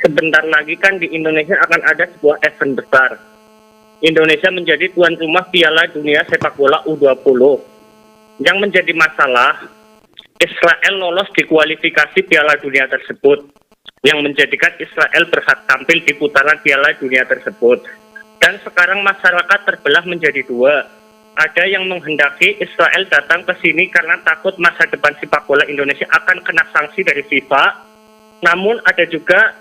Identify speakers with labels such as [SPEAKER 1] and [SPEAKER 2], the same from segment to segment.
[SPEAKER 1] sebentar lagi kan di Indonesia akan ada sebuah event besar. Indonesia menjadi tuan rumah Piala Dunia Sepak Bola U20. Yang menjadi masalah, Israel lolos di kualifikasi Piala Dunia tersebut, yang menjadikan Israel berhak tampil di putaran Piala Dunia tersebut. Dan sekarang masyarakat terbelah menjadi dua. Ada yang menghendaki Israel datang ke sini karena takut masa depan sepak bola Indonesia akan kena sanksi dari FIFA. Namun ada juga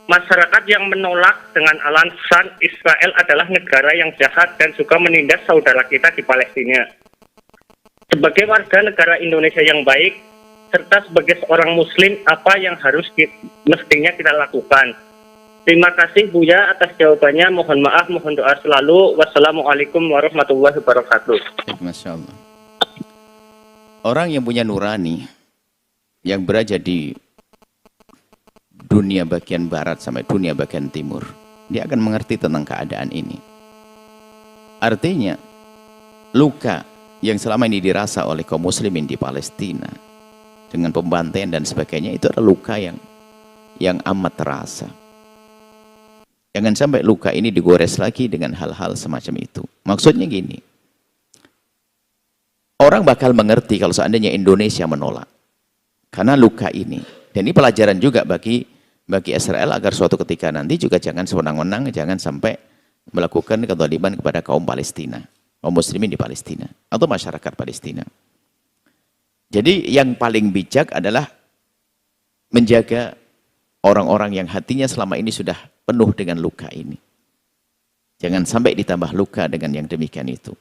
[SPEAKER 1] masyarakat yang menolak dengan alasan Israel adalah negara yang jahat dan juga menindas saudara kita di Palestina. Sebagai warga negara Indonesia yang baik, serta sebagai seorang muslim, apa yang harus mestinya kita lakukan? Terima kasih Buya atas jawabannya. Mohon maaf, mohon doa selalu. Wassalamualaikum warahmatullahi wabarakatuh.
[SPEAKER 2] Masya Allah. Orang yang punya nurani, yang berada di dunia bagian barat sampai dunia bagian timur, dia akan mengerti tentang keadaan ini. Artinya, luka yang selama ini dirasa oleh kaum muslimin di Palestina, dengan pembantaian dan sebagainya, itu adalah luka yang amat terasa. Jangan sampai luka ini digores lagi dengan hal-hal semacam itu. Maksudnya gini, orang bakal mengerti kalau seandainya Indonesia menolak. Karena luka ini. Dan ini pelajaran juga bagi Israel agar suatu ketika nanti juga jangan sewenang-wenang, jangan sampai melakukan kezaliman kepada kaum Palestina, kaum muslimin di Palestina, atau masyarakat Palestina. Jadi yang paling bijak adalah menjaga orang-orang yang hatinya selama ini sudah penuh dengan luka ini. Jangan sampai ditambah luka dengan yang demikian itu.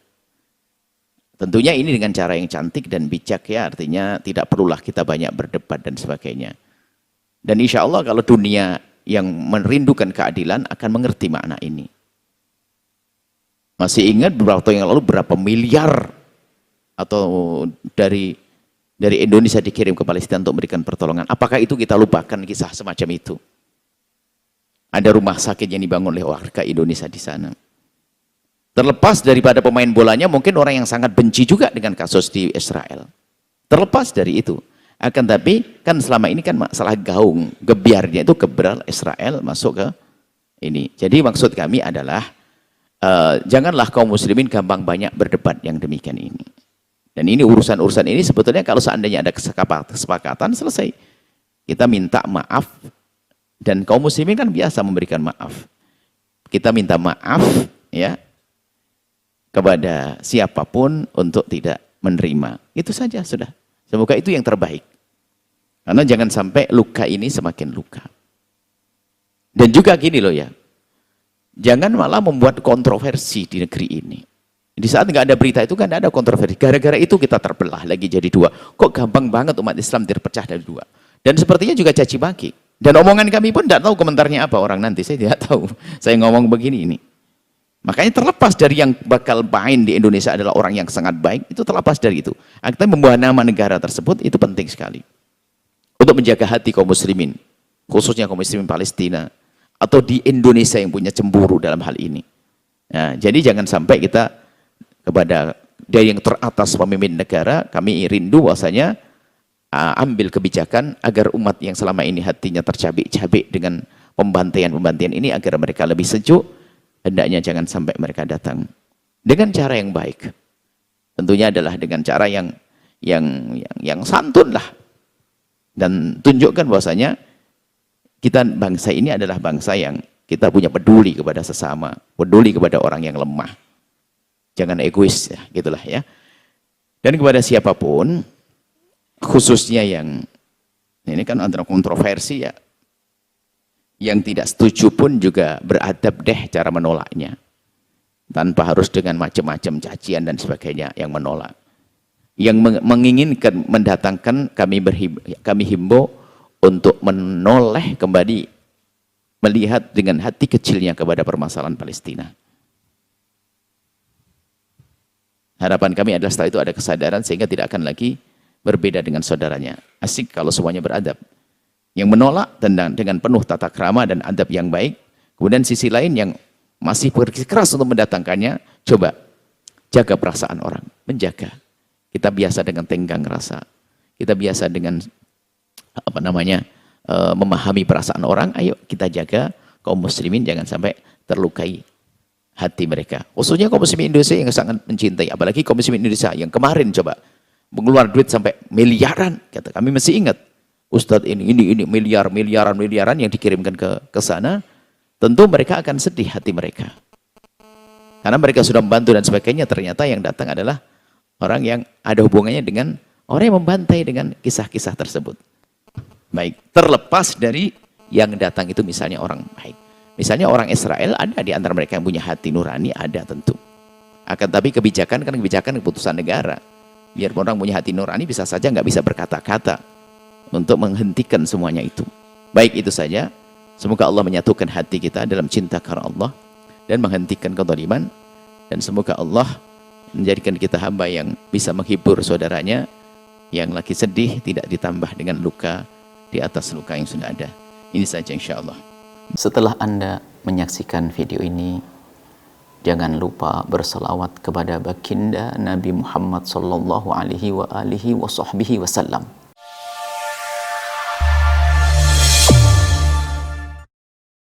[SPEAKER 2] Tentunya ini dengan cara yang cantik dan bijak ya, artinya tidak perlulah kita banyak berdebat dan sebagainya. Dan insya Allah kalau dunia yang merindukan keadilan akan mengerti makna ini. Masih ingat beberapa tahun yang lalu berapa miliar atau dari Indonesia dikirim ke Palestina untuk memberikan pertolongan. Apakah itu kita lupakan kisah semacam itu? Ada rumah sakit yang dibangun oleh warga Indonesia di sana. Terlepas daripada pemain bolanya, mungkin orang yang sangat benci juga dengan kasus di Israel. Terlepas dari itu. Akan tapi, kan selama ini kan masalah gaung, gebiarnya itu keberal Israel masuk ke ini. Jadi maksud kami adalah, janganlah kaum muslimin gampang banyak berdebat yang demikian ini. Dan ini urusan-urusan ini sebetulnya kalau seandainya ada kesepakatan, selesai. Kita minta maaf. Dan kaum muslimin kan biasa memberikan maaf. Kita minta maaf ya kepada siapapun untuk tidak menerima. Itu saja sudah. Semoga itu yang terbaik. Karena jangan sampai luka ini semakin luka. Dan juga gini loh ya. Jangan malah membuat kontroversi di negeri ini. Di saat nggak ada berita itu kan ada kontroversi. Gara-gara itu kita terbelah lagi jadi dua. Kok gampang banget umat Islam terpecah dari dua. Dan sepertinya juga caci maki. Dan omongan kami pun tidak tahu komentarnya apa orang nanti. Saya tidak tahu. Saya ngomong begini ini. Makanya terlepas dari yang bakal main di Indonesia adalah orang yang sangat baik. Itu terlepas dari itu. Kita membawa nama negara tersebut itu penting sekali. Untuk menjaga hati kaum muslimin. Khususnya kaum muslimin Palestina. Atau di Indonesia yang punya cemburu dalam hal ini. Nah, jadi jangan sampai kita kepada dari yang teratas pemimpin negara. Kami rindu bahwasanya ambil kebijakan agar umat yang selama ini hatinya tercabik-cabik dengan pembantaian-pembantaian ini agar mereka lebih sejuk, hendaknya jangan sampai mereka datang dengan cara yang baik. Tentunya adalah dengan cara yang santun lah. Dan tunjukkan bahwasanya kita bangsa ini adalah bangsa yang kita punya peduli kepada sesama, peduli kepada orang yang lemah. Jangan egois ya, gitulah ya. Dan kepada siapapun khususnya yang ini kan antara kontroversi ya, yang tidak setuju pun juga beradab deh cara menolaknya tanpa harus dengan macam-macam cacian dan sebagainya yang menolak. Yang menginginkan mendatangkan kami himbau untuk menoleh kembali melihat dengan hati kecilnya kepada permasalahan Palestina. Harapan kami adalah setelah itu ada kesadaran sehingga tidak akan lagi berbeda dengan saudaranya. Asik kalau semuanya beradab. Yang menolak dengan penuh tata krama dan adab yang baik. Kemudian sisi lain yang masih bersikeras untuk mendatangkannya, coba jaga perasaan orang. Menjaga. Kita biasa dengan tenggang rasa. Kita biasa dengan memahami perasaan orang, ayo kita jaga kaum muslimin jangan sampai terlukai hati mereka. Khususnya kaum muslimin Indonesia yang sangat mencintai, apalagi kaum muslimin Indonesia yang kemarin coba mengeluarkan duit sampai miliaran, kata kami masih ingat. Ustadz ini miliaran yang dikirimkan ke sana, tentu mereka akan sedih hati mereka. Karena mereka sudah membantu dan sebagainya, ternyata yang datang adalah orang yang ada hubungannya dengan orang yang membantai dengan kisah-kisah tersebut. Baik, terlepas dari yang datang itu misalnya orang baik. Misalnya orang Israel, ada di antara mereka yang punya hati nurani, ada tentu. Akan tapi kebijakan kan kebijakan keputusan negara. Biar orang punya hati nurani bisa saja nggak bisa berkata-kata untuk menghentikan semuanya itu. Baik, itu saja. Semoga Allah menyatukan hati kita dalam cinta karena Allah dan menghentikan kezaliman. Dan semoga Allah menjadikan kita hamba yang bisa menghibur saudaranya yang lagi sedih, tidak ditambah dengan luka di atas luka yang sudah ada. Ini saja insya Allah. Setelah Anda menyaksikan video ini, jangan lupa berselawat kepada baginda Nabi Muhammad sallallahu alaihi wa alihi wa sahbihi wasallam.